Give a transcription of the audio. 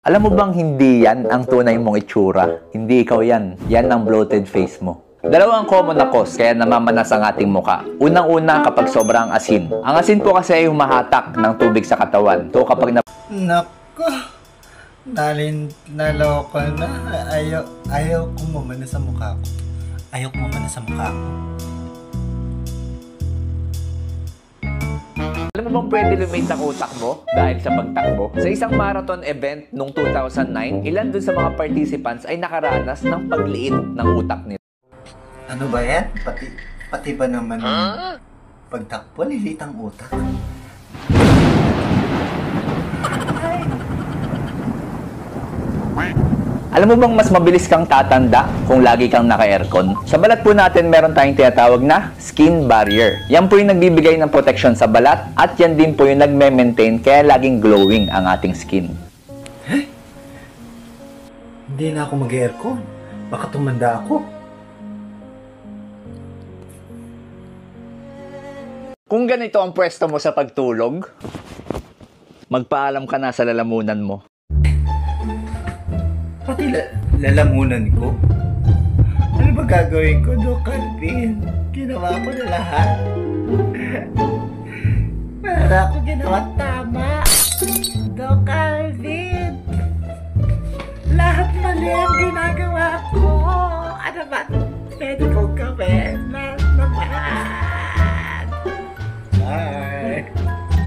Alam mo bang hindi yan ang tunay mong itsura? Hindi ikaw yan. Yan ang bloated face mo. Dalawang common na cause kaya namamanas ang ating muka. Unang-una kapag sobrang asin. Ang asin po kasi ay humahatak ng tubig sa katawan. So kapag Nako, naloko na. Ayaw ko mamana sa mukha ko. Ayaw ko mamana sa mukha ko. Alam mo bang pwede lumate ang utak mo dahil sa pagtakbo? Sa isang marathon event noong 2009, ilan dun sa mga participants ay nakaranas ng pagliit ng utak nila. Ano ba yan? Pati ba naman pagtakbo, lilit ang utak? Alam mo bang mas mabilis kang tatanda kung lagi kang naka-aircon? Sa balat po natin meron tayong tinatawag na skin barrier. Yan po yung nagbibigay ng protection sa balat at yan din po yung nagme-maintain kaya laging glowing ang ating skin. Hindi na ako mag-aircon. Baka tumanda ako. Kung ganito ang pwesto mo sa pagtulog, magpaalam ka na sa lalamunan mo. Pati lalamunan ko? Ano ba gagawin ko, Doc Calvin? Ginawa ko na lahat. Para ako ginawa tama. Doc Calvin! Lahat mali ang ginagawa ko. Ano ba? Pwede kong gawin? Lahat naman. Bye!